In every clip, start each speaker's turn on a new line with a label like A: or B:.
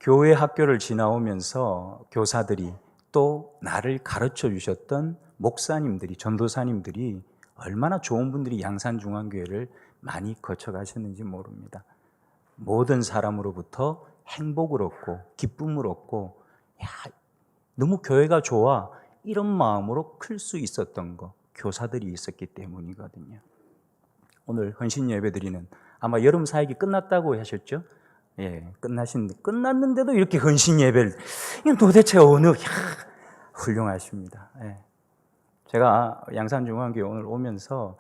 A: 교회 학교를 지나오면서 교사들이 또 나를 가르쳐 주셨던 목사님들이, 전도사님들이 얼마나 좋은 분들이 양산중앙교회를 많이 거쳐가셨는지 모릅니다. 모든 사람으로부터 행복을 얻고 기쁨을 얻고, 야, 너무 교회가 좋아, 이런 마음으로 클 수 있었던 거, 교사들이 있었기 때문이거든요. 오늘 헌신 예배 드리는, 아마 여름 사역이 끝났다고 하셨죠? 예, 끝났는데도 이렇게 헌신 예배를, 이건 도대체 훌륭하십니다. 예. 제가 양산중앙교회 오늘 오면서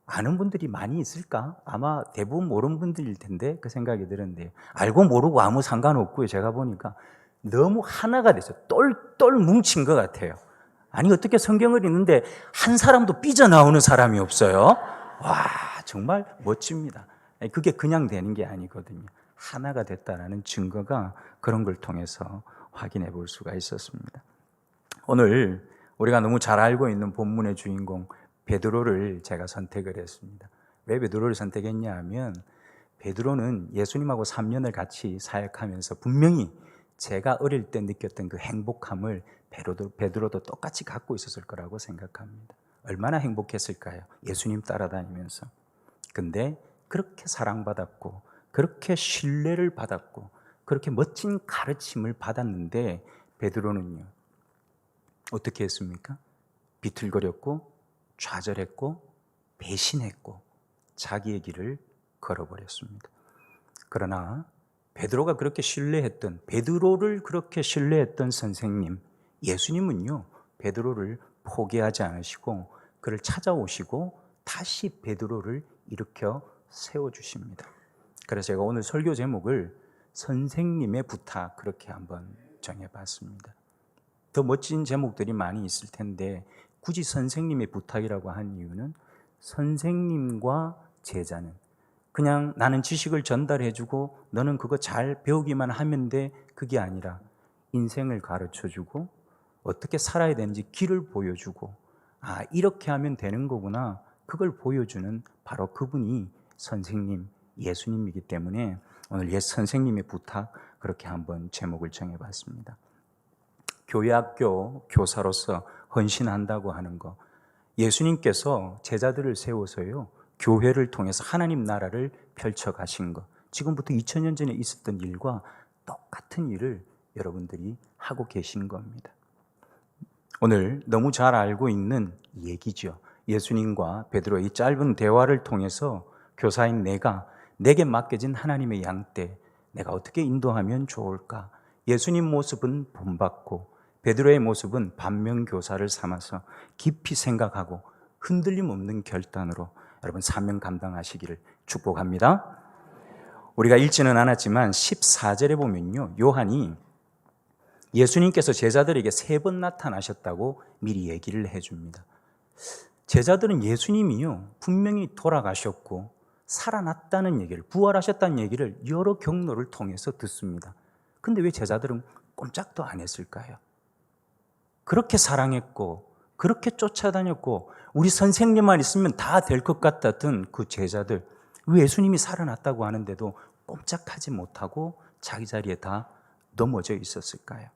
A: 아는 분들이 많이 있을까? 아마 대부분 모르는 분들일 텐데 그 생각이 들었는데, 알고 모르고 아무 상관없고요. 제가 보니까 너무 하나가 됐어요. 똘똘 뭉친 것 같아요. 아니, 어떻게 성경을 읽는데 한 사람도 삐져나오는 사람이 없어요? 와, 정말 멋집니다. 그게 그냥 되는 게 아니거든요. 하나가 됐다라는 증거가 그런 걸 통해서 확인해 볼 수가 있었습니다. 오늘 우리가 너무 잘 알고 있는 본문의 주인공 베드로를 제가 선택을 했습니다. 왜 베드로를 선택했냐 하면, 베드로는 예수님하고 3년을 같이 사역하면서 분명히 제가 어릴 때 느꼈던 그 행복함을 베드로도 똑같이 갖고 있었을 거라고 생각합니다. 얼마나 행복했을까요? 예수님 따라다니면서. 근데 그렇게 사랑받았고, 그렇게 신뢰를 받았고, 그렇게 멋진 가르침을 받았는데 베드로는요, 어떻게 했습니까? 비틀거렸고, 좌절했고, 배신했고, 자기의 길을 걸어버렸습니다. 그러나 베드로를 그렇게 신뢰했던 선생님 예수님은요, 베드로를 포기하지 않으시고 그를 찾아오시고 다시 베드로를 일으켜 세워주십니다. 그래서 제가 오늘 설교 제목을 선생님의 부탁, 그렇게 한번 정해봤습니다. 더 멋진 제목들이 많이 있을 텐데 굳이 선생님의 부탁이라고 한 이유는, 선생님과 제자는 그냥 나는 지식을 전달해주고 너는 그거 잘 배우기만 하면 돼, 그게 아니라 인생을 가르쳐주고 어떻게 살아야 되는지 길을 보여주고, 이렇게 하면 되는 거구나, 그걸 보여주는 바로 그분이 선생님 예수님이기 때문에 오늘 옛 선생님의 부탁, 그렇게 한번 제목을 정해봤습니다. 교회학교 교사로서 헌신한다고 하는 거, 예수님께서 제자들을 세워서요, 교회를 통해서 하나님 나라를 펼쳐가신 거, 지금부터 2000년 전에 있었던 일과 똑같은 일을 여러분들이 하고 계신 겁니다. 오늘 너무 잘 알고 있는 얘기죠. 예수님과 베드로의 이 짧은 대화를 통해서 교사인 내게 맡겨진 하나님의 양떼, 내가 어떻게 인도하면 좋을까? 예수님 모습은 본받고 베드로의 모습은 반면교사를 삼아서 깊이 생각하고 흔들림 없는 결단으로 여러분 사명 감당하시기를 축복합니다. 우리가 읽지는 않았지만 14절에 보면요, 요한이 예수님께서 제자들에게 3번 나타나셨다고 미리 얘기를 해줍니다. 제자들은 예수님이요, 분명히 돌아가셨고 살아났다는 얘기를, 부활하셨다는 얘기를 여러 경로를 통해서 듣습니다. 근데 왜 제자들은 꼼짝도 안 했을까요? 그렇게 사랑했고 그렇게 쫓아다녔고 우리 선생님만 있으면 다 될 것 같았던 그 제자들, 왜 예수님이 살아났다고 하는데도 꼼짝하지 못하고 자기 자리에 다 넘어져 있었을까요?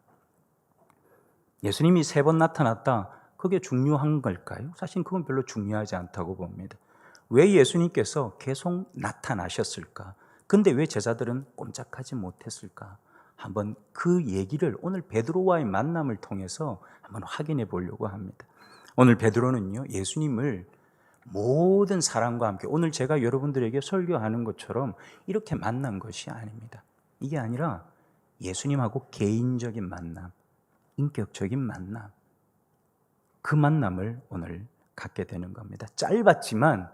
A: 예수님이 3번 나타났다, 그게 중요한 걸까요? 사실 그건 별로 중요하지 않다고 봅니다. 왜 예수님께서 계속 나타나셨을까? 근데 왜 제자들은 꼼짝하지 못했을까? 한번 그 얘기를 오늘 베드로와의 만남을 통해서 한번 확인해 보려고 합니다. 오늘 베드로는요, 예수님을 모든 사람과 함께, 오늘 제가 여러분들에게 설교하는 것처럼 이렇게 만난 것이 아닙니다. 이게 아니라 예수님하고 개인적인 만남, 인격적인 만남, 그 만남을 오늘 갖게 되는 겁니다. 짧았지만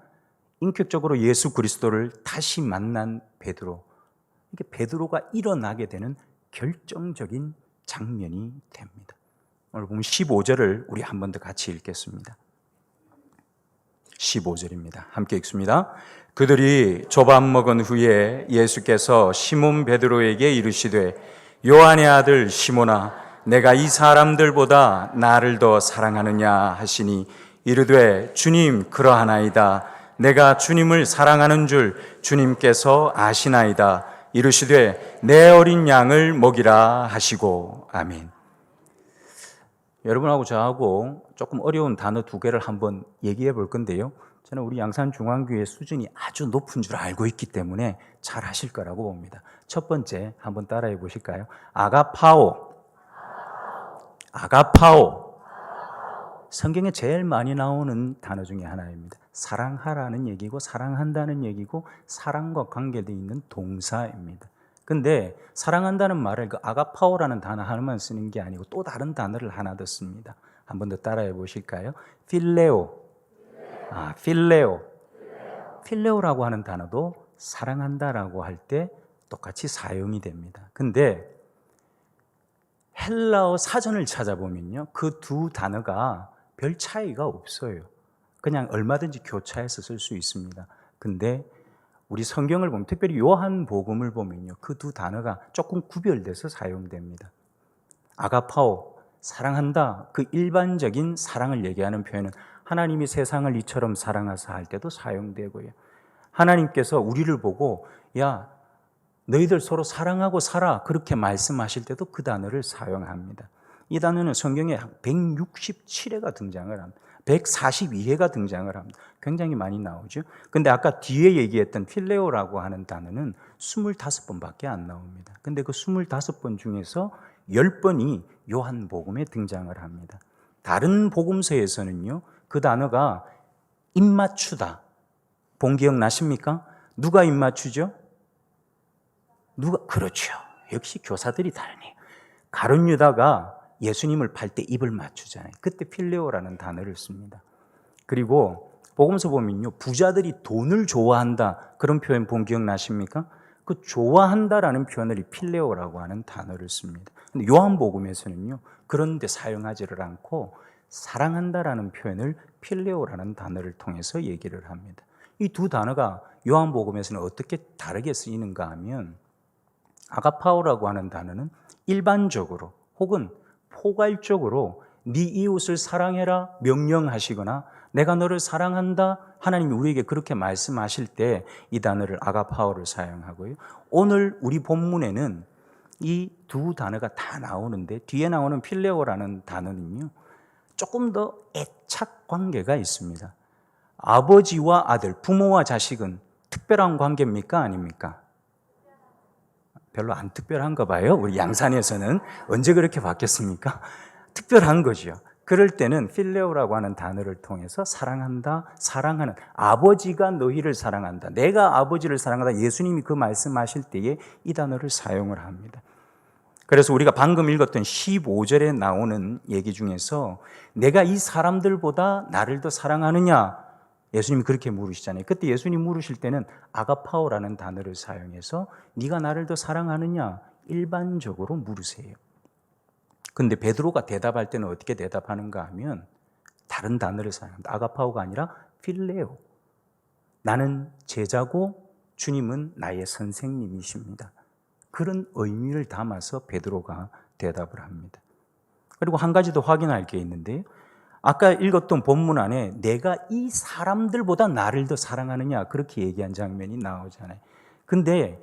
A: 인격적으로 예수 그리스도를 다시 만난 베드로, 이게 베드로가 일어나게 되는 결정적인 장면이 됩니다. 오늘 보면 15절을 우리 한 번 더 같이 읽겠습니다. 15절입니다. 함께 읽습니다. 그들이 조밥 먹은 후에 예수께서 시몬 베드로에게 이르시되, 요한의 아들 시몬아, 내가 이 사람들보다 나를 더 사랑하느냐 하시니, 이르되 주님, 그러하나이다. 내가 주님을 사랑하는 줄 주님께서 아시나이다. 이르시되 내 어린 양을 먹이라 하시고. 아멘. 여러분하고 저하고 조금 어려운 단어 두 개를 한번 얘기해 볼 건데요, 저는 우리 양산중앙교회 수준이 아주 높은 줄 알고 있기 때문에 잘 하실 거라고 봅니다. 첫 번째 한번 따라해 보실까요? 아가파오. 아가파오. 성경에 제일 많이 나오는 단어 중에 하나입니다. 사랑하라는 얘기고 사랑한다는 얘기고 사랑과 관계되어 있는 동사입니다. 근데 사랑한다는 말을 그 아가파오라는 단어 하나만 쓰는 게 아니고 또 다른 단어를 하나 더 씁니다. 한 번 더 따라해 보실까요? 필레오. 필레오. 필레오라고 하는 단어도 사랑한다라고 할 때 똑같이 사용이 됩니다. 근데 헬라어 사전을 찾아보면요, 그 두 단어가 별 차이가 없어요. 그냥 얼마든지 교차해서 쓸 수 있습니다. 근데 우리 성경을 보면, 특별히 요한복음을 보면요, 그 두 단어가 조금 구별돼서 사용됩니다. 아가파오, 사랑한다, 그 일반적인 사랑을 얘기하는 표현은 하나님이 세상을 이처럼 사랑하사 할 때도 사용되고요, 하나님께서 우리를 보고 야, 너희들 서로 사랑하고 살아, 그렇게 말씀하실 때도 그 단어를 사용합니다. 이 단어는 성경에 167회가 등장을 합니다. 142회가 등장을 합니다. 굉장히 많이 나오죠. 근데 아까 뒤에 얘기했던 필레오라고 하는 단어는 25번밖에 안 나옵니다. 근데 그 25번 중에서 10번이 요한복음에 등장을 합니다. 다른 복음서에서는요, 그 단어가 입맞추다. 본 기억 나십니까? 누가 입맞추죠? 그렇죠. 역시 교사들이 다르네요. 가룟 유다가 예수님을 팔 때 입을 맞추잖아요. 그때 필레오라는 단어를 씁니다. 그리고 복음서 보면요, 부자들이 돈을 좋아한다, 그런 표현 본 기억 나십니까? 그 좋아한다라는 표현을 필레오라고 하는 단어를 씁니다. 근데 요한복음에서는요, 그런 데 사용하지를 않고 사랑한다라는 표현을 필레오라는 단어를 통해서 얘기를 합니다. 이 두 단어가 요한복음에서는 어떻게 다르게 쓰이는가 하면, 아가파오라고 하는 단어는 일반적으로 혹은 포괄적으로 네 이웃을 사랑해라 명령하시거나 내가 너를 사랑한다, 하나님이 우리에게 그렇게 말씀하실 때 이 단어를 아가파오를 사용하고요, 오늘 우리 본문에는 이 두 단어가 다 나오는데 뒤에 나오는 필레오라는 단어는요, 조금 더 애착 관계가 있습니다. 아버지와 아들, 부모와 자식은 특별한 관계입니까? 아닙니까? 별로 안 특별한가 봐요. 우리 양산에서는 언제 그렇게 바뀌었습니까? 특별한 거죠. 그럴 때는 필레오라고 하는 단어를 통해서 사랑한다, 사랑하는, 아버지가 너희를 사랑한다, 내가 아버지를 사랑한다, 예수님이 그 말씀하실 때에 이 단어를 사용을 합니다. 그래서 우리가 방금 읽었던 15절에 나오는 얘기 중에서 내가 이 사람들보다 나를 더 사랑하느냐, 예수님이 그렇게 물으시잖아요. 그때 예수님 물으실 때는 아가파오라는 단어를 사용해서 네가 나를 더 사랑하느냐, 일반적으로 물으세요. 근데 베드로가 대답할 때는 어떻게 대답하는가 하면 다른 단어를 사용합니다. 아가파오가 아니라 필레오. 나는 제자고 주님은 나의 선생님이십니다. 그런 의미를 담아서 베드로가 대답을 합니다. 그리고 한 가지 더 확인할 게 있는데요, 아까 읽었던 본문 안에 내가 이 사람들보다 나를 더 사랑하느냐, 그렇게 얘기한 장면이 나오잖아요. 근데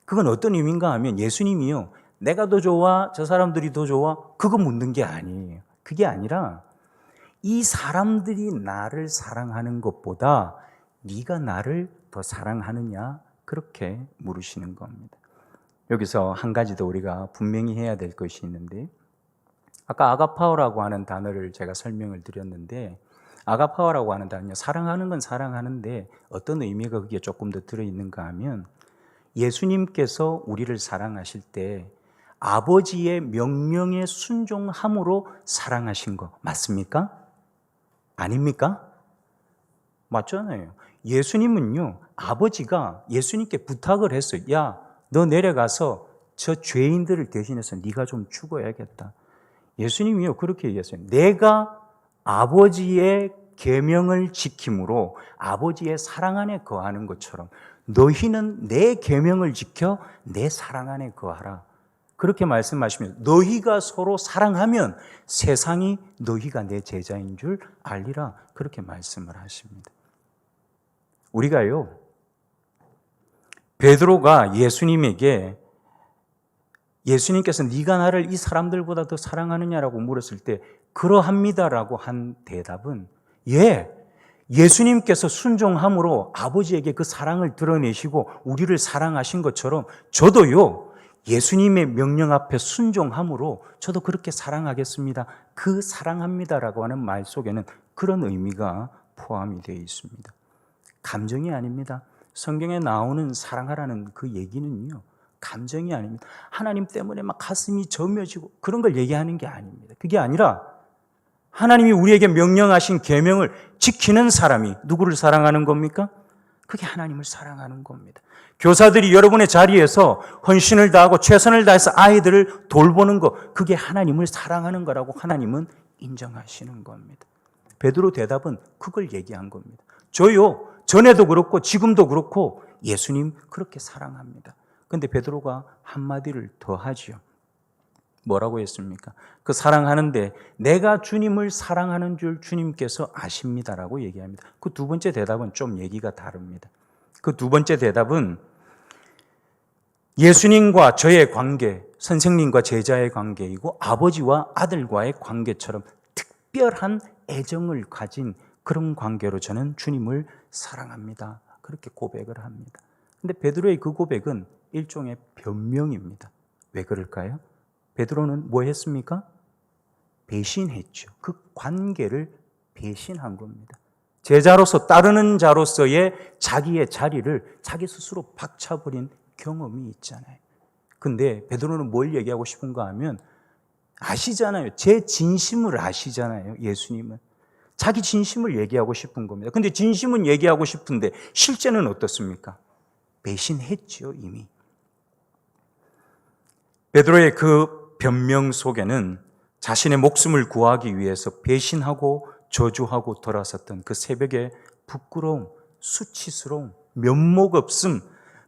A: 그건 어떤 의미인가 하면 예수님이요, 내가 더 좋아, 저 사람들이 더 좋아, 그거 묻는 게 아니에요. 그게 아니라 이 사람들이 나를 사랑하는 것보다 네가 나를 더 사랑하느냐, 그렇게 물으시는 겁니다. 여기서 한 가지 더 우리가 분명히 해야 될 것이 있는데, 아까 아가파오라고 하는 단어를 제가 설명을 드렸는데, 아가파오라고 하는 단어는 사랑하는 건 사랑하는데 어떤 의미가 그게 조금 더 들어있는가 하면, 예수님께서 우리를 사랑하실 때 아버지의 명령에 순종함으로 사랑하신 거 맞습니까? 아닙니까? 맞잖아요. 예수님은요, 아버지가 예수님께 부탁을 했어요. 야, 너 내려가서 저 죄인들을 대신해서 네가 좀 죽어야겠다. 예수님이요, 그렇게 얘기했어요. 내가 아버지의 계명을 지킴으로 아버지의 사랑 안에 거하는 것처럼 너희는 내 계명을 지켜 내 사랑 안에 거하라. 그렇게 말씀하시면 너희가 서로 사랑하면 세상이 너희가 내 제자인 줄 알리라, 그렇게 말씀을 하십니다. 우리가요, 베드로가 예수님에게 예수님께서 네가 나를 이 사람들보다 더 사랑하느냐라고 물었을 때 그러합니다라고 한 대답은 예수님께서 순종함으로 아버지에게 그 사랑을 드러내시고 우리를 사랑하신 것처럼 저도요 예수님의 명령 앞에 순종함으로 저도 그렇게 사랑하겠습니다. 그 사랑합니다라고 하는 말 속에는 그런 의미가 포함이 되어 있습니다. 감정이 아닙니다. 성경에 나오는 사랑하라는 그 얘기는요 감정이 아닙니다. 하나님 때문에 막 가슴이 저며지고 그런 걸 얘기하는 게 아닙니다. 그게 아니라 하나님이 우리에게 명령하신 계명을 지키는 사람이 누구를 사랑하는 겁니까? 그게 하나님을 사랑하는 겁니다. 교사들이 여러분의 자리에서 헌신을 다하고 최선을 다해서 아이들을 돌보는 것, 그게 하나님을 사랑하는 거라고 하나님은 인정하시는 겁니다. 베드로 대답은 그걸 얘기한 겁니다. 저요, 전에도 그렇고 지금도 그렇고 예수님 그렇게 사랑합니다. 그런데 베드로가 한마디를 더 하지요. 뭐라고 했습니까? 그 사랑하는데 내가 주님을 사랑하는 줄 주님께서 아십니다라고 얘기합니다. 그 두 번째 대답은 좀 얘기가 다릅니다. 그 두 번째 대답은 예수님과 저의 관계, 선생님과 제자의 관계이고 아버지와 아들과의 관계처럼 특별한 애정을 가진 그런 관계로 저는 주님을 사랑합니다. 그렇게 고백을 합니다. 그런데 베드로의 그 고백은 일종의 변명입니다. 왜 그럴까요? 베드로는 뭐 했습니까? 배신했죠. 그 관계를 배신한 겁니다. 제자로서 따르는 자로서의 자기의 자리를 자기 스스로 박차버린 경험이 있잖아요. 근데 베드로는 뭘 얘기하고 싶은가 하면 아시잖아요. 제 진심을 아시잖아요. 예수님은. 자기 진심을 얘기하고 싶은 겁니다. 근데 진심은 얘기하고 싶은데 실제는 어떻습니까? 배신했죠, 이미. 베드로의 그 변명 속에는 자신의 목숨을 구하기 위해서 배신하고 저주하고 돌아섰던 그 새벽의 부끄러움, 수치스러움, 면목 없음,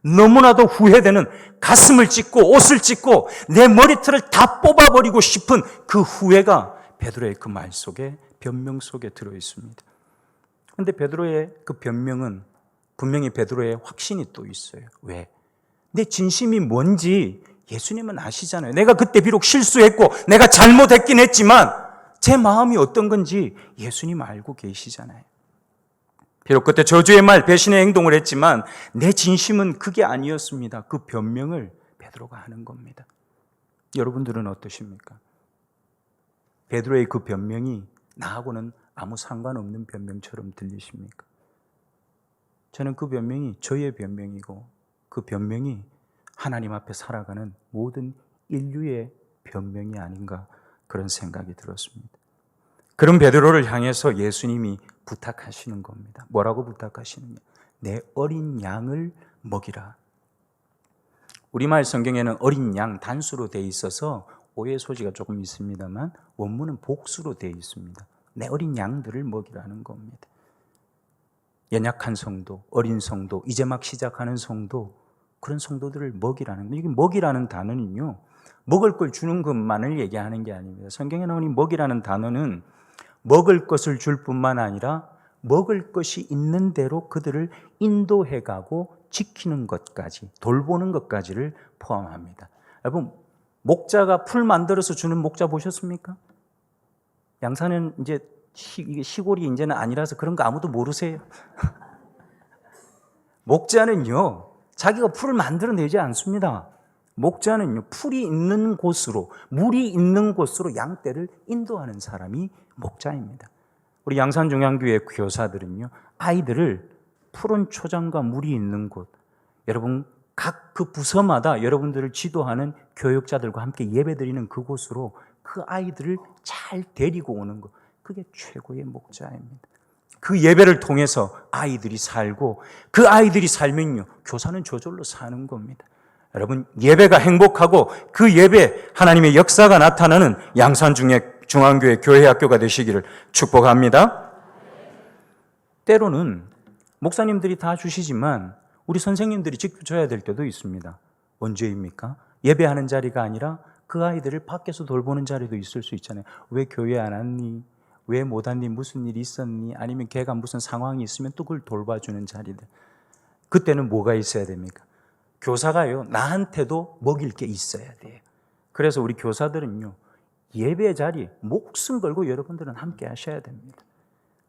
A: 너무나도 후회되는 가슴을 찢고 옷을 찢고 내 머리털을 다 뽑아버리고 싶은 그 후회가 베드로의 그 말 속에 변명 속에 들어있습니다. 그런데 베드로의 그 변명은 분명히 베드로의 확신이 또 있어요. 왜? 내 진심이 뭔지 예수님은 아시잖아요. 내가 그때 비록 실수했고 내가 잘못했긴 했지만 제 마음이 어떤 건지 예수님 알고 계시잖아요. 비록 그때 저주의 말, 배신의 행동을 했지만 내 진심은 그게 아니었습니다. 그 변명을 베드로가 하는 겁니다. 여러분들은 어떠십니까? 베드로의 그 변명이 나하고는 아무 상관없는 변명처럼 들리십니까? 저는 그 변명이 저의 변명이고 그 변명이 하나님 앞에 살아가는 모든 인류의 변명이 아닌가 그런 생각이 들었습니다. 그런 베드로를 향해서 예수님이 부탁하시는 겁니다. 뭐라고 부탁하시느냐? 내 어린 양을 먹이라. 우리말 성경에는 어린 양 단수로 되어 있어서 오해 소지가 조금 있습니다만 원문은 복수로 되어 있습니다. 내 어린 양들을 먹이라는 겁니다. 연약한 성도, 어린 성도, 이제 막 시작하는 성도, 그런 성도들을 먹이라는 겁니다. 이게 먹이라는 단어는요, 먹을 걸 주는 것만을 얘기하는 게 아닙니다. 성경에 나오는 이 먹이라는 단어는 먹을 것을 줄 뿐만 아니라 먹을 것이 있는 대로 그들을 인도해 가고 지키는 것까지, 돌보는 것까지를 포함합니다. 여러분, 목자가 풀 만들어서 주는 목자 보셨습니까? 양산은 이제 시골이 이제는 아니라서 그런 거 아무도 모르세요. 목자는요, 자기가 풀을 만들어내지 않습니다. 목자는요, 풀이 있는 곳으로, 물이 있는 곳으로 양떼를 인도하는 사람이 목자입니다. 우리 양산종양교회 교사들은요, 아이들을 푸른 초장과 물이 있는 곳, 여러분 각 그 부서마다 여러분들을 지도하는 교육자들과 함께 예배드리는 그곳으로 그 아이들을 잘 데리고 오는 것, 그게 최고의 목자입니다. 그 예배를 통해서 아이들이 살고 그 아이들이 살면요, 교사는 저절로 사는 겁니다. 여러분, 예배가 행복하고 그 예배 하나님의 역사가 나타나는 양산중앙교회 교회학교가 되시기를 축복합니다. 때로는 목사님들이 다 주시지만 우리 선생님들이 직접 줘야 될 때도 있습니다. 언제입니까? 예배하는 자리가 아니라 그 아이들을 밖에서 돌보는 자리도 있을 수 있잖아요. 왜 교회 안 왔니? 왜 못 왔니? 무슨 일이 있었니? 아니면 걔가 무슨 상황이 있으면 또 그걸 돌봐주는 자리들. 그때는 뭐가 있어야 됩니까? 교사가요, 나한테도 먹일 게 있어야 돼요. 그래서 우리 교사들은요, 예배 자리 목숨 걸고 여러분들은 함께 하셔야 됩니다.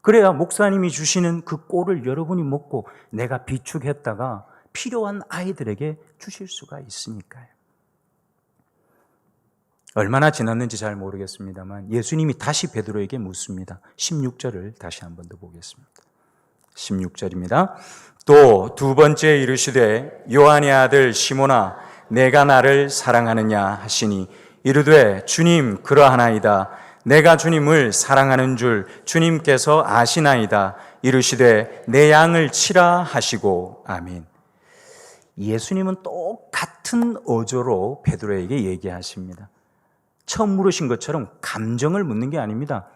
A: 그래야 목사님이 주시는 그 꼴을 여러분이 먹고 내가 비축했다가 필요한 아이들에게 주실 수가 있으니까요. 얼마나 지났는지 잘 모르겠습니다만 예수님이 다시 베드로에게 묻습니다. 16절을 다시 한 번 더 보겠습니다. 16절입니다. 또 두 번째 이르시되 요한의 아들 시몬아 내가 나를 사랑하느냐 하시니 이르되 주님 그러하나이다. 내가 주님을 사랑하는 줄 주님께서 아시나이다. 이르시되 내 양을 치라 하시고 아멘. 예수님은 똑같은 어조로 베드로에게 얘기하십니다. 처음 물으신 것처럼 감정을 묻는 게 아닙니다.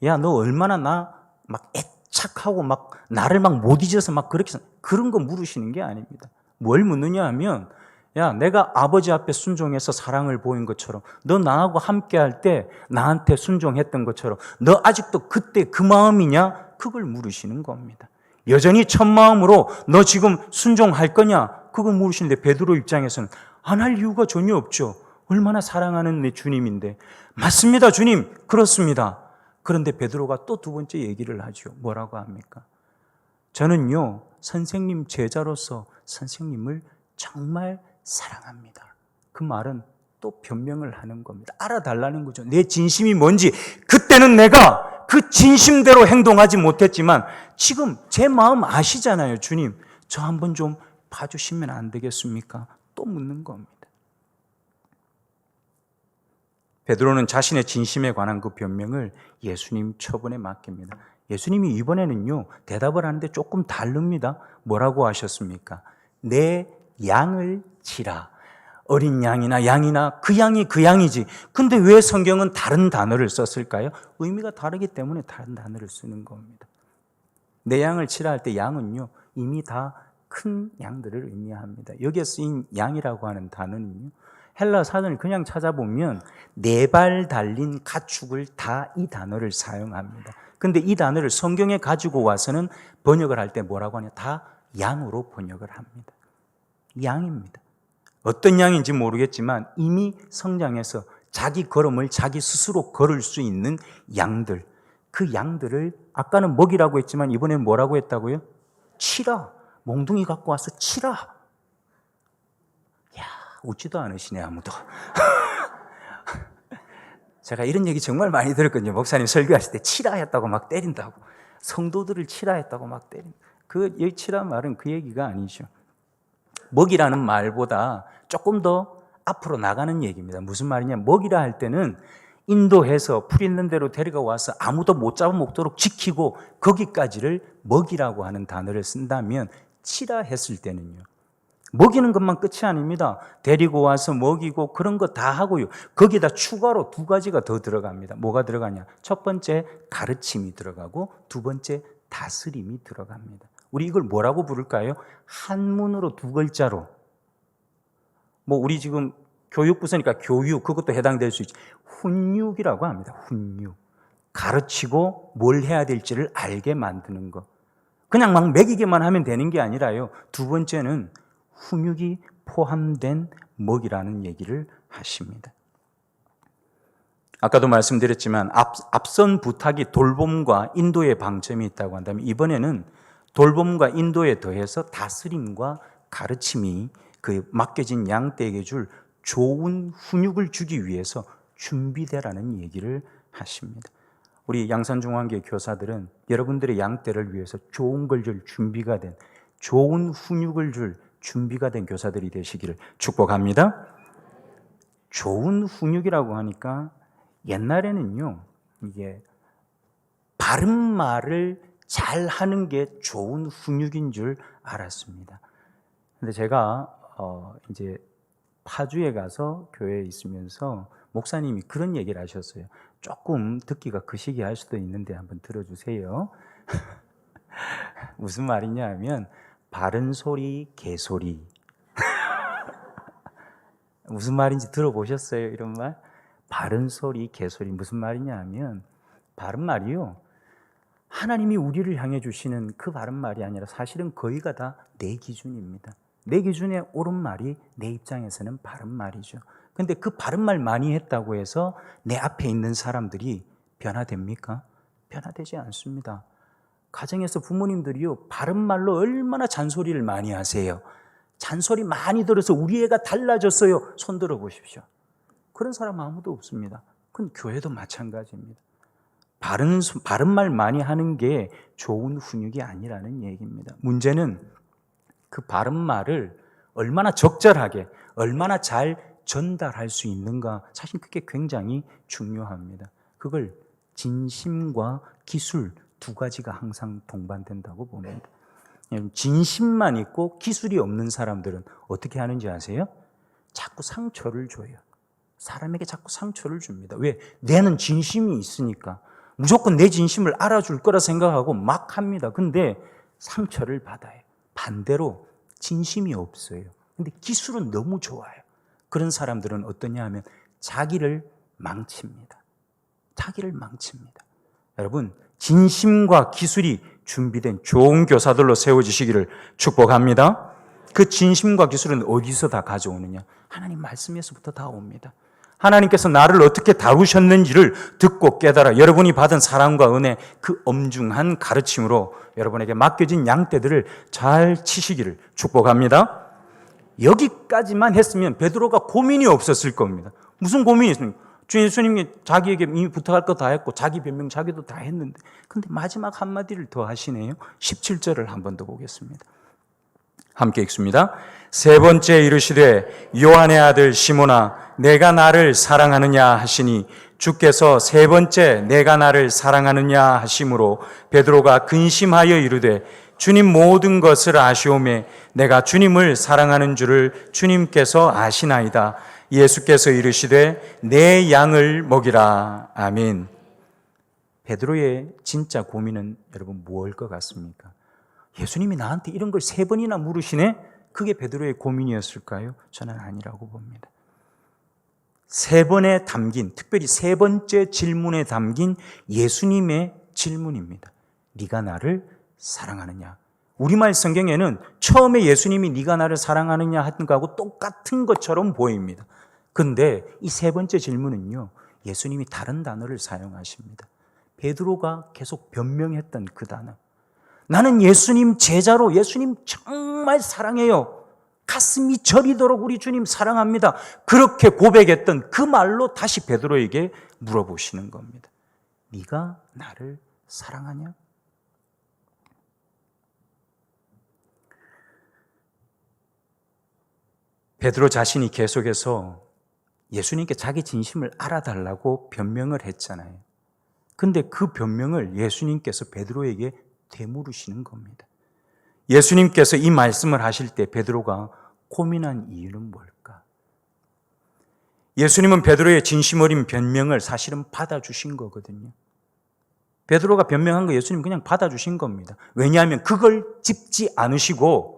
A: 야, 너 얼마나 나 막 애착하고 막 나를 막 못 잊어서 막 그렇게 그런 거 물으시는 게 아닙니다. 뭘 묻느냐 하면 야, 내가 아버지 앞에 순종해서 사랑을 보인 것처럼 너 나하고 함께 할 때 나한테 순종했던 것처럼 너 아직도 그때 그 마음이냐? 그걸 물으시는 겁니다. 여전히 첫 마음으로 너 지금 순종할 거냐? 그거 물으시는데 베드로 입장에서는 안 할 이유가 전혀 없죠. 얼마나 사랑하는 내 주님인데. 맞습니다, 주님. 그렇습니다. 그런데 베드로가 또 두 번째 얘기를 하죠. 뭐라고 합니까? 저는요, 선생님 제자로서 선생님을 정말 사랑합니다. 그 말은 또 변명을 하는 겁니다. 알아달라는 거죠. 내 진심이 뭔지. 그때는 내가 그 진심대로 행동하지 못했지만 지금 제 마음 아시잖아요. 주님, 저 한번 좀 봐주시면 안 되겠습니까? 또 묻는 겁니다. 베드로는 자신의 진심에 관한 그 변명을 예수님 처분에 맡깁니다. 예수님이 이번에는요, 대답을 하는데 조금 다릅니다. 뭐라고 하셨습니까? 내 양을 치라. 어린 양이나 양이나 그 양이 그 양이지. 근데 왜 성경은 다른 단어를 썼을까요? 의미가 다르기 때문에 다른 단어를 쓰는 겁니다. 내 양을 치라 할 때 양은요, 이미 다 큰 양들을 의미합니다. 여기에 쓰인 양이라고 하는 단어는요, 헬라 사전을 그냥 찾아보면 네 발 달린 가축을 다 이 단어를 사용합니다. 근데 이 단어를 성경에 가지고 와서는 번역을 할 때 뭐라고 하냐? 다 양으로 번역을 합니다. 양입니다. 어떤 양인지 모르겠지만 이미 성장해서 자기 걸음을 자기 스스로 걸을 수 있는 양들, 그 양들을 아까는 먹이라고 했지만 이번엔 뭐라고 했다고요? 치라. 몽둥이 갖고 와서 치라. 야, 웃지도 않으시네 아무도. 제가 이런 얘기 정말 많이 들었거든요. 목사님 설교하실 때 치라 했다고 막 때린다고. 성도들을 치라 했다고 막 때린다. 그 치라 말은 그 얘기가 아니죠. 먹이라는 말보다 조금 더 앞으로 나가는 얘기입니다. 무슨 말이냐? 먹이라 할 때는 인도해서 풀 있는 대로 데려가 와서 아무도 못 잡아먹도록 지키고 거기까지를 먹이라고 하는 단어를 쓴다면 치라 했을 때는요, 먹이는 것만 끝이 아닙니다. 데리고 와서 먹이고 그런 거 다 하고요. 거기다 추가로 두 가지가 더 들어갑니다. 뭐가 들어가냐? 첫 번째 가르침이 들어가고 두 번째 다스림이 들어갑니다. 우리 이걸 뭐라고 부를까요? 한문으로 두 글자로. 뭐 우리 지금 교육부서니까 교육, 그것도 해당될 수 있지. 훈육이라고 합니다. 훈육. 가르치고 뭘 해야 될지를 알게 만드는 것. 그냥 막 먹이기만 하면 되는 게 아니라요. 두 번째는 훈육이 포함된 먹이라는 얘기를 하십니다. 아까도 말씀드렸지만 앞선 부탁이 돌봄과 인도의 방점이 있다고 한다면 이번에는 돌봄과 인도에 더해서 다스림과 가르침이 그 맡겨진 양떼에게 줄 좋은 훈육을 주기 위해서 준비되라는 얘기를 하십니다. 우리 양산중앙교회 교사들은 여러분들의 양떼를 위해서 좋은 걸 줄 준비가 된, 좋은 훈육을 줄 준비가 된 교사들이 되시기를 축복합니다. 좋은 훈육이라고 하니까 옛날에는요, 이게 바른 말을 잘 하는 게 좋은 훈육인 줄 알았습니다. 근데 제가 이제 파주에 가서 교회에 있으면서 목사님이 그런 얘기를 하셨어요. 조금 듣기가 거시기 할 수도 있는데 한번 들어주세요. 무슨 말이냐 하면 바른 소리, 개소리. 무슨 말인지 들어보셨어요? 이런 말? 바른 소리, 개소리. 무슨 말이냐 하면 바른 말이요, 하나님이 우리를 향해 주시는 그 바른 말이 아니라 사실은 거의가 다 내 기준입니다. 내 기준에 옳은 말이 내 입장에서는 바른 말이죠. 근데 그 바른 말 많이 했다고 해서 내 앞에 있는 사람들이 변화됩니까? 변화되지 않습니다. 가정에서 부모님들이요, 바른 말로 얼마나 잔소리를 많이 하세요. 잔소리 많이 들어서 우리 애가 달라졌어요. 손 들어 보십시오. 그런 사람 아무도 없습니다. 그건 교회도 마찬가지입니다. 바른 말 많이 하는 게 좋은 훈육이 아니라는 얘기입니다. 문제는 그 바른 말을 얼마나 적절하게, 얼마나 잘 전달할 수 있는가, 사실 그게 굉장히 중요합니다. 그걸 진심과 기술 두 가지가 항상 동반된다고 봅니다. 진심만 있고 기술이 없는 사람들은 어떻게 하는지 아세요? 자꾸 상처를 줘요. 사람에게 자꾸 상처를 줍니다. 왜? 내는 진심이 있으니까 무조건 내 진심을 알아줄 거라 생각하고 막 합니다. 근데 상처를 받아요. 반대로 진심이 없어요. 근데 기술은 너무 좋아요. 그런 사람들은 어떠냐 하면 자기를 망칩니다. 자기를 망칩니다. 여러분, 진심과 기술이 준비된 좋은 교사들로 세워지시기를 축복합니다. 그 진심과 기술은 어디서 다 가져오느냐? 하나님 말씀에서부터 다 옵니다. 하나님께서 나를 어떻게 다루셨는지를 듣고 깨달아 여러분이 받은 사랑과 은혜, 그 엄중한 가르침으로 여러분에게 맡겨진 양떼들을 잘 치시기를 축복합니다. 여기까지만 했으면 베드로가 고민이 없었을 겁니다. 무슨 고민이 있습니까? 주 예수님이 자기에게 이미 부탁할 거 다 했고 자기 변명 자기도 다 했는데, 근데 마지막 한마디를 더 하시네요. 17절을 한 번 더 보겠습니다. 함께 읽습니다. 세 번째 이르시되 요한의 아들 시몬아 내가 나를 사랑하느냐 하시니 주께서 세 번째 내가 나를 사랑하느냐 하심으로 베드로가 근심하여 이르되 주님 모든 것을 아시오매 내가 주님을 사랑하는 줄을 주님께서 아시나이다. 예수께서 이르시되 내 양을 먹이라. 아멘. 베드로의 진짜 고민은 여러분 무엇일 것 같습니까? 예수님이 나한테 이런 걸 세 번이나 물으시네? 그게 베드로의 고민이었을까요? 저는 아니라고 봅니다. 세 번에 담긴, 특별히 세 번째 질문에 담긴 예수님의 질문입니다. 네가 나를 사랑하느냐? 우리말 성경에는 처음에 예수님이 네가 나를 사랑하느냐 하는 거하고 똑같은 것처럼 보입니다. 그런데 이 세 번째 질문은요, 예수님이 다른 단어를 사용하십니다. 베드로가 계속 변명했던 그 단어. 나는 예수님 제자로 예수님 정말 사랑해요. 가슴이 저리도록 우리 주님 사랑합니다. 그렇게 고백했던 그 말로 다시 베드로에게 물어보시는 겁니다. 네가 나를 사랑하냐? 베드로 자신이 계속해서 예수님께 자기 진심을 알아달라고 변명을 했잖아요. 근데 그 변명을 예수님께서 베드로에게 되물으시는 겁니다. 예수님께서 이 말씀을 하실 때 베드로가 고민한 이유는 뭘까? 예수님은 베드로의 진심 어린 변명을 사실은 받아주신 거거든요. 베드로가 변명한 거 예수님 그냥 받아주신 겁니다. 왜냐하면 그걸 짚지 않으시고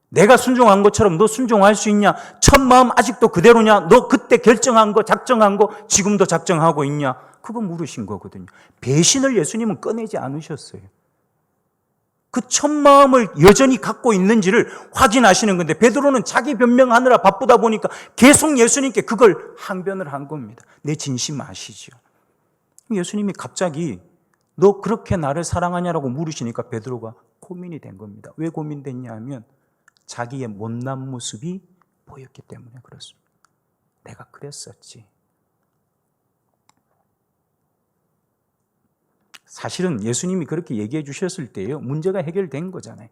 A: 내가 순종한 것처럼 너 순종할 수 있냐? 첫 마음 아직도 그대로냐? 너 그때 결정한 거, 작정한 거 지금도 작정하고 있냐? 그거 물으신 거거든요. 배신을 예수님은 꺼내지 않으셨어요. 그 첫 마음을 여전히 갖고 있는지를 확인하시는 건데 베드로는 자기 변명하느라 바쁘다 보니까 계속 예수님께 그걸 항변을 한 겁니다. 내 진심 아시죠? 예수님이 갑자기 너 그렇게 나를 사랑하냐라고 물으시니까 베드로가 고민이 된 겁니다. 왜 고민됐냐 하면 자기의 못난 모습이 보였기 때문에 그렇습니다. 내가 그랬었지. 사실은 예수님이 그렇게 얘기해 주셨을 때요, 문제가 해결된 거잖아요.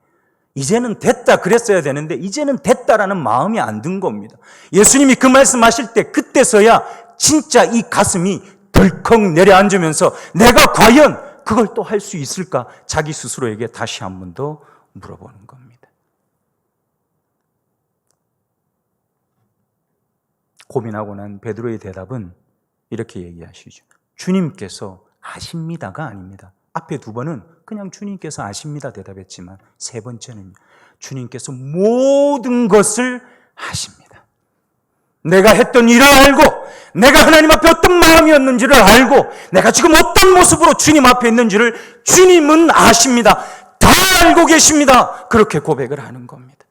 A: 이제는 됐다 그랬어야 되는데 이제는 됐다라는 마음이 안 든 겁니다. 예수님이 그 말씀하실 때 그때서야 진짜 이 가슴이 덜컥 내려앉으면서 내가 과연 그걸 또 할 수 있을까? 자기 스스로에게 다시 한 번 더 물어보는 겁니다. 고민하고 난 베드로의 대답은 이렇게 얘기하시죠. 주님께서 아십니다가 아닙니다. 앞에 두 번은 그냥 주님께서 아십니다 대답했지만 세 번째는 주님께서 모든 것을 아십니다. 내가 했던 일을 알고 내가 하나님 앞에 어떤 마음이었는지를 알고 내가 지금 어떤 모습으로 주님 앞에 있는지를 주님은 아십니다. 다 알고 계십니다. 그렇게 고백을 하는 겁니다.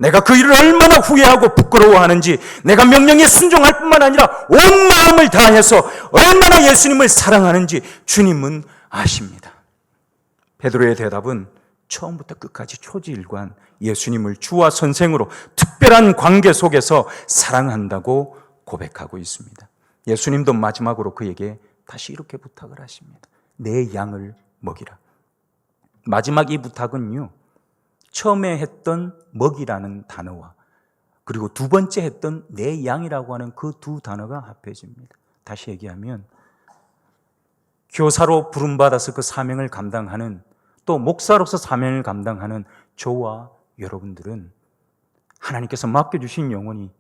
A: 내가 그 일을 얼마나 후회하고 부끄러워하는지, 내가 명령에 순종할 뿐만 아니라 온 마음을 다해서 얼마나 예수님을 사랑하는지 주님은 아십니다. 베드로의 대답은 처음부터 끝까지 초지일관 예수님을 주와 선생으로 특별한 관계 속에서 사랑한다고 고백하고 있습니다. 예수님도 마지막으로 그에게 다시 이렇게 부탁을 하십니다. 내 양을 먹이라. 마지막 이 부탁은요, 처음에 했던 먹이라는 단어와 그리고 두 번째 했던 내 양이라고 하는 그 두 단어가 합해집니다. 다시 얘기하면 교사로 부름받아서 그 사명을 감당하는, 또 목사로서 사명을 감당하는 저와 여러분들은 하나님께서 맡겨주신 영혼이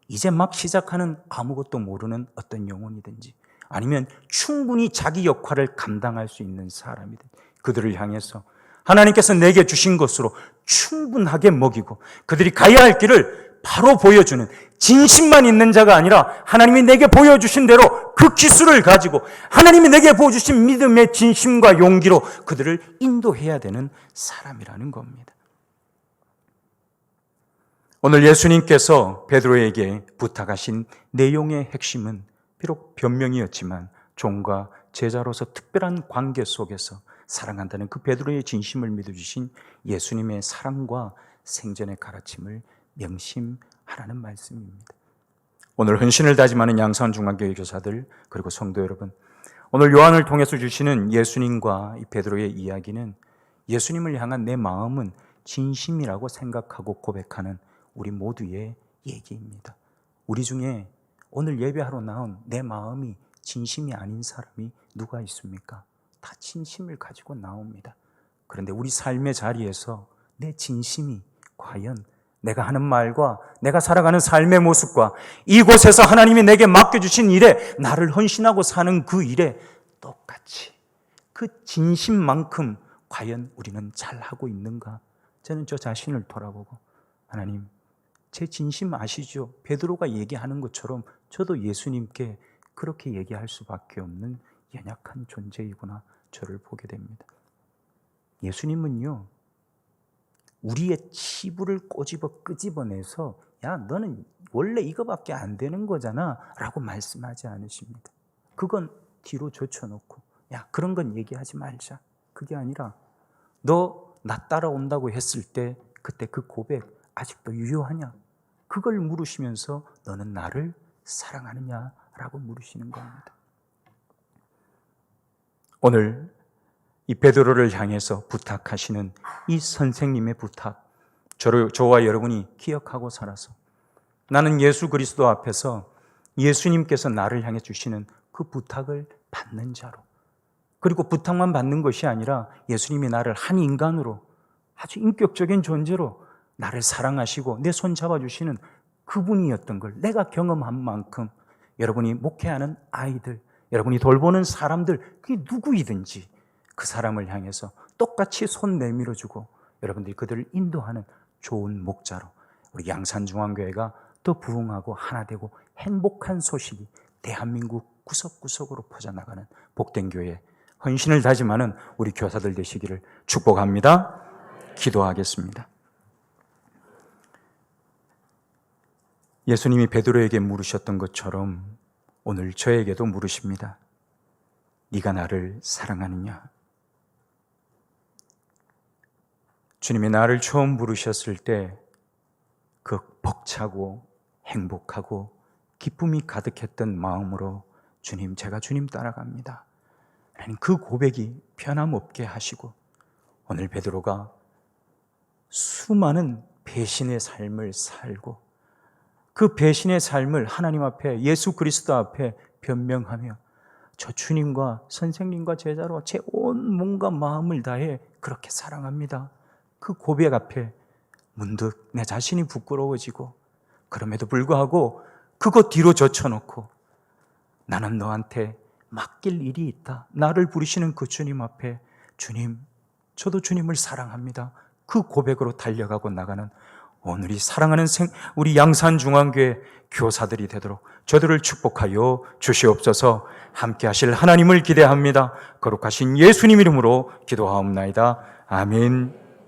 A: 이제 막 시작하는 아무것도 모르는 어떤 영혼이든지, 아니면 충분히 자기 역할을 감당할 수 있는 사람이든 그들을 향해서 하나님께서 내게 주신 것으로 충분하게 먹이고 그들이 가야 할 길을 바로 보여주는, 진심만 있는 자가 아니라 하나님이 내게 보여주신 대로 그 기술을 가지고 하나님이 내게 보여주신 믿음의 진심과 용기로 그들을 인도해야 되는 사람이라는 겁니다. 오늘 예수님께서 베드로에게 부탁하신 내용의 핵심은 비록 변명이었지만 종과 제자로서 특별한 관계 속에서 사랑한다는 그 베드로의 진심을 믿어주신 예수님의 사랑과 생전의 가르침을 명심하라는 말씀입니다. 오늘 헌신을 다짐하는 양산중앙교회 교사들, 그리고 성도 여러분, 오늘 요한을 통해서 주시는 예수님과 이 베드로의 이야기는 예수님을 향한 내 마음은 진심이라고 생각하고 고백하는 우리 모두의 얘기입니다. 우리 중에 오늘 예배하러 나온 내 마음이 진심이 아닌 사람이 누가 있습니까? 다 진심을 가지고 나옵니다. 그런데 우리 삶의 자리에서 내 진심이 과연 내가 하는 말과 내가 살아가는 삶의 모습과 이곳에서 하나님이 내게 맡겨주신 일에 나를 헌신하고 사는 그 일에 똑같이 그 진심만큼 과연 우리는 잘하고 있는가? 저는 저 자신을 돌아보고, 하나님, 제 진심 아시죠? 베드로가 얘기하는 것처럼 저도 예수님께 그렇게 얘기할 수밖에 없는 연약한 존재이구나, 저를 보게 됩니다. 예수님은요, 우리의 치부를 끄집어내서 야, 너는 원래 이거밖에 안 되는 거잖아 라고 말씀하지 않으십니다. 그건 뒤로 젖혀놓고 야, 그런 건 얘기하지 말자. 그게 아니라 너 나 따라온다고 했을 때 그때 그 고백 아직도 유효하냐? 그걸 물으시면서 너는 나를 사랑하느냐라고 물으시는 겁니다. 오늘 이 베드로를 향해서 부탁하시는 이 선생님의 부탁, 저와 여러분이 기억하고 살아서 나는 예수 그리스도 앞에서 예수님께서 나를 향해 주시는 그 부탁을 받는 자로, 그리고 부탁만 받는 것이 아니라 예수님이 나를 한 인간으로, 아주 인격적인 존재로 나를 사랑하시고 내 손 잡아주시는 그분이었던 걸 내가 경험한 만큼 여러분이 목회하는 아이들, 여러분이 돌보는 사람들, 그게 누구이든지 그 사람을 향해서 똑같이 손 내밀어주고 여러분들이 그들을 인도하는 좋은 목자로 우리 양산중앙교회가 더 부흥하고 하나 되고 행복한 소식이 대한민국 구석구석으로 퍼져나가는 복된 교회, 헌신을 다짐하는 우리 교사들 되시기를 축복합니다. 기도하겠습니다. 예수님이 베드로에게 물으셨던 것처럼 오늘 저에게도 물으십니다. 네가 나를 사랑하느냐? 주님이 나를 처음 부르셨을 때 그 벅차고 행복하고 기쁨이 가득했던 마음으로 주님, 제가 주님 따라갑니다 라는 그 고백이 변함없게 하시고, 오늘 베드로가 수많은 배신의 삶을 살고 그 배신의 삶을 하나님 앞에, 예수 그리스도 앞에 변명하며 저 주님과 선생님과 제자로 제 온 몸과 마음을 다해 그렇게 사랑합니다, 그 고백 앞에 문득 내 자신이 부끄러워지고, 그럼에도 불구하고 그거 뒤로 젖혀놓고 나는 너한테 맡길 일이 있다, 나를 부르시는 그 주님 앞에 주님, 저도 주님을 사랑합니다, 그 고백으로 달려가고 나가는 오늘이 사랑하는 우리 양산중앙교회 교사들이 되도록 저들을 축복하여 주시옵소서. 함께 하실 하나님을 기대합니다. 거룩하신 예수님 이름으로 기도하옵나이다. 아멘.